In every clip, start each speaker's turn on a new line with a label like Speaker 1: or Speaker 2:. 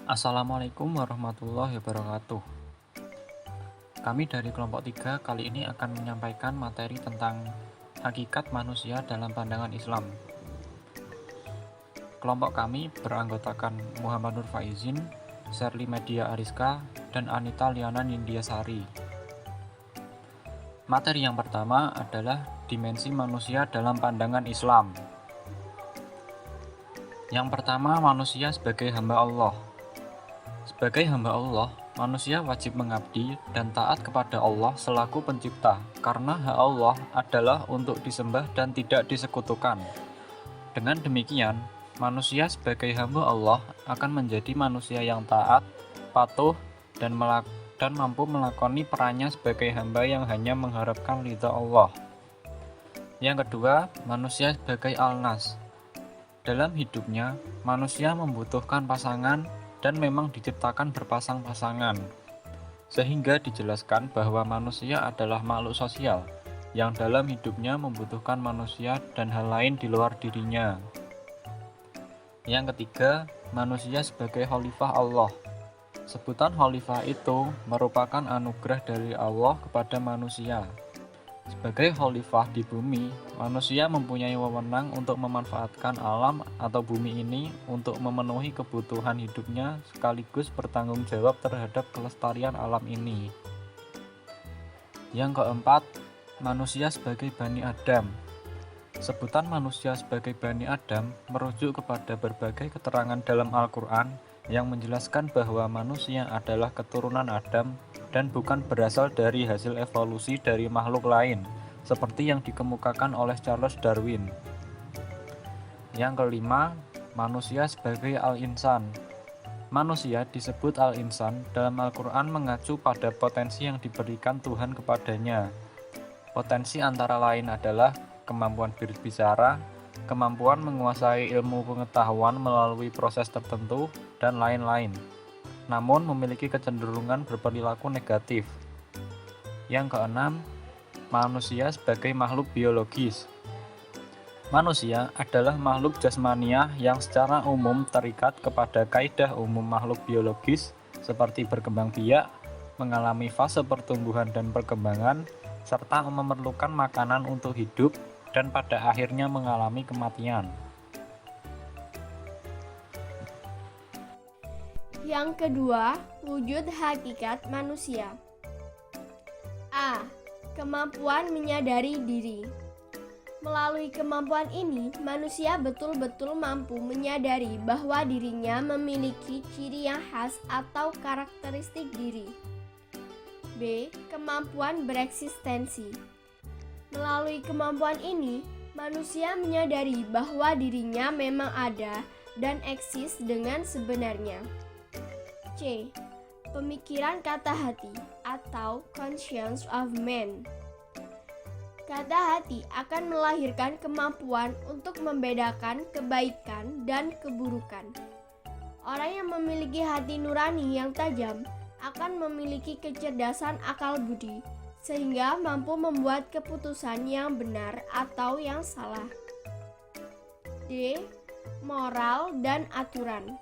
Speaker 1: Assalamualaikum warahmatullahi wabarakatuh. Kami dari kelompok 3 kali ini akan menyampaikan materi tentang hakikat manusia dalam pandangan Islam. Kelompok kami beranggotakan Muhammad Nur Faizin, Sherly Media Ariska, dan Anita Liana Nindiasari. Materi yang pertama adalah dimensi manusia dalam pandangan Islam. Yang pertama, manusia sebagai hamba Allah. Sebagai hamba Allah, manusia wajib mengabdi dan taat kepada Allah selaku pencipta, karena hak Allah adalah untuk disembah dan tidak disekutukan. Dengan demikian, manusia sebagai hamba Allah akan menjadi manusia yang taat, patuh, dan mampu melakoni perannya sebagai hamba yang hanya mengharapkan ridha Allah. Yang kedua, manusia sebagai al-nas. Dalam hidupnya, manusia membutuhkan pasangan dan memang diciptakan berpasang-pasangan. Sehingga dijelaskan bahwa manusia adalah makhluk sosial yang dalam hidupnya membutuhkan manusia dan hal lain di luar dirinya. Yang ketiga, manusia sebagai khalifah Allah. Sebutan khalifah itu merupakan anugerah dari Allah kepada manusia. Sebagai khalifah di bumi, manusia mempunyai wewenang untuk memanfaatkan alam atau bumi ini untuk memenuhi kebutuhan hidupnya sekaligus bertanggung jawab terhadap kelestarian alam ini. Yang keempat, manusia sebagai Bani Adam. Sebutan manusia sebagai Bani Adam merujuk kepada berbagai keterangan dalam Al-Quran yang menjelaskan bahwa manusia adalah keturunan Adam dan bukan berasal dari hasil evolusi dari makhluk lain, seperti yang dikemukakan oleh Charles Darwin. Yang kelima, manusia sebagai al-insan. Manusia disebut al-insan dalam Al-Quran mengacu pada potensi yang diberikan Tuhan kepadanya. Potensi antara lain adalah kemampuan berbicara, kemampuan menguasai ilmu pengetahuan melalui proses tertentu, dan lain-lain. Namun memiliki kecenderungan berperilaku negatif. Yang keenam, manusia sebagai makhluk biologis. Manusia adalah makhluk jasmaniah yang secara umum terikat kepada kaidah umum makhluk biologis seperti berkembang biak, mengalami fase pertumbuhan dan perkembangan, serta memerlukan makanan untuk hidup, dan pada akhirnya mengalami kematian.
Speaker 2: Yang kedua, wujud hakikat manusia. A. Kemampuan menyadari diri. Melalui kemampuan ini, manusia betul-betul mampu menyadari bahwa dirinya memiliki ciri yang khas atau karakteristik diri. B. Kemampuan bereksistensi. Melalui kemampuan ini, manusia menyadari bahwa dirinya memang ada dan eksis dengan sebenarnya. C. Pemikiran kata hati atau conscience of man. Kata hati akan melahirkan kemampuan untuk membedakan kebaikan dan keburukan. Orang yang memiliki hati nurani yang tajam akan memiliki kecerdasan akal budi, sehingga mampu membuat keputusan yang benar atau yang salah. D. Moral dan aturan.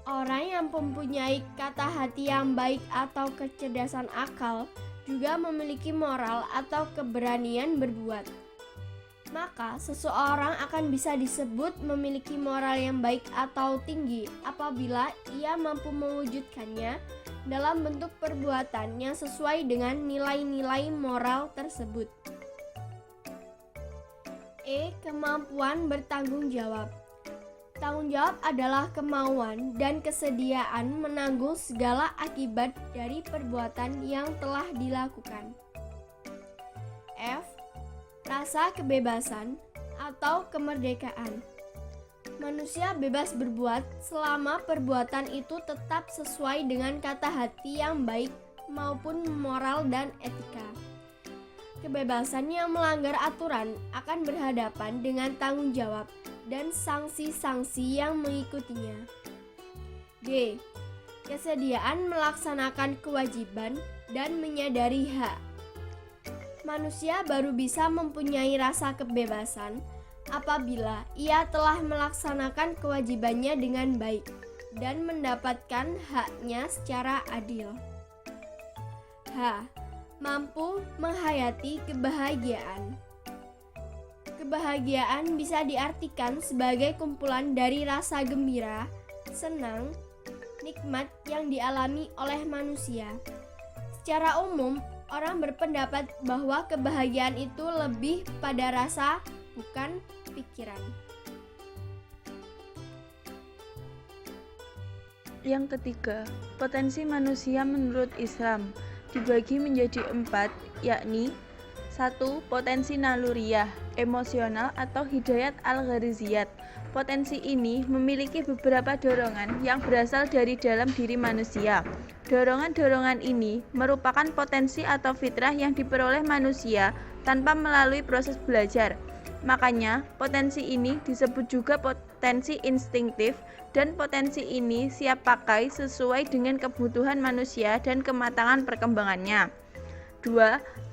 Speaker 2: Orang yang mempunyai kata hati yang baik atau kecerdasan akal juga memiliki moral atau keberanian berbuat. Maka seseorang akan bisa disebut memiliki moral yang baik atau tinggi apabila ia mampu mewujudkannya dalam bentuk perbuatan yang sesuai dengan nilai-nilai moral tersebut. E. Kemampuan bertanggung jawab. Tanggung jawab adalah kemauan dan kesediaan menanggung segala akibat dari perbuatan yang telah dilakukan. F. Rasa kebebasan atau kemerdekaan. Manusia bebas berbuat selama perbuatan itu tetap sesuai dengan kata hati yang baik maupun moral dan etika. Kebebasan yang melanggar aturan akan berhadapan dengan tanggung jawab dan sanksi-sanksi yang mengikutinya. G. Kesediaan melaksanakan kewajiban dan menyadari hak. Manusia baru bisa mempunyai rasa kebebasan apabila ia telah melaksanakan kewajibannya dengan baik dan mendapatkan haknya secara adil. H. Mampu menghayati kebahagiaan. Kebahagiaan bisa diartikan sebagai kumpulan dari rasa gembira, senang, nikmat yang dialami oleh manusia. Secara umum, orang berpendapat bahwa kebahagiaan itu lebih pada rasa, bukan pikiran.
Speaker 3: Yang ketiga, potensi manusia menurut Islam dibagi menjadi 4, yakni 1. Potensi naluriah, emosional atau hidayat al-ghariziyat. Potensi ini memiliki beberapa dorongan yang berasal dari dalam diri manusia. Dorongan-dorongan ini merupakan potensi atau fitrah yang diperoleh manusia tanpa melalui proses belajar. Makanya, potensi ini disebut juga potensi instinktif, dan potensi ini siap pakai sesuai dengan kebutuhan manusia dan kematangan perkembangannya. 2.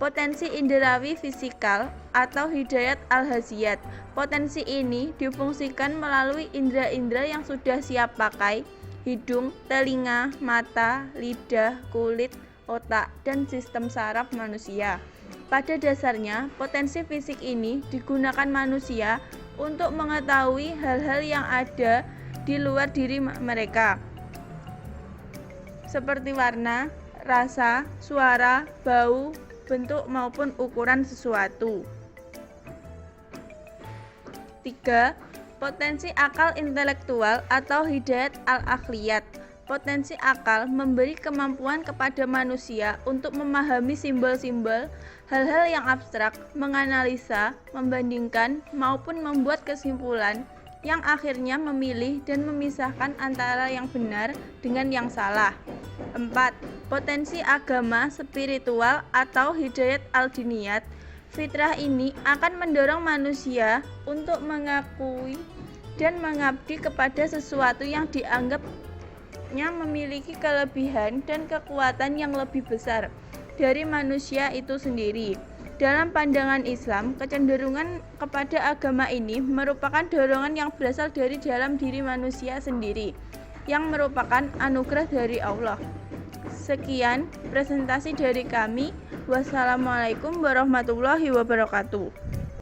Speaker 3: Potensi inderawi fisikal atau hidayat al-haziyat. Potensi ini difungsikan melalui indera-indera yang sudah siap pakai, hidung, telinga, mata, lidah, kulit, otak, dan sistem saraf manusia. Pada dasarnya, potensi fisik ini digunakan manusia untuk mengetahui hal-hal yang ada di luar diri mereka, seperti warna, rasa, suara, bau, bentuk maupun ukuran sesuatu. 3. Potensi akal intelektual atau hidayat al-akhliyat. Potensi akal memberi kemampuan kepada manusia untuk memahami simbol-simbol, hal-hal yang abstrak, menganalisa, membandingkan, maupun membuat kesimpulan yang akhirnya memilih dan memisahkan antara yang benar dengan yang salah. 4. Potensi agama spiritual atau hidayat al-diniyat. Fitrah ini akan mendorong manusia untuk mengakui dan mengabdi kepada sesuatu yang dianggapnya memiliki kelebihan dan kekuatan yang lebih besar dari manusia itu sendiri. Dalam pandangan Islam, kecenderungan kepada agama ini merupakan dorongan yang berasal dari dalam diri manusia sendiri, yang merupakan anugerah dari Allah. Sekian presentasi dari kami. Wassalamualaikum warahmatullahi wabarakatuh.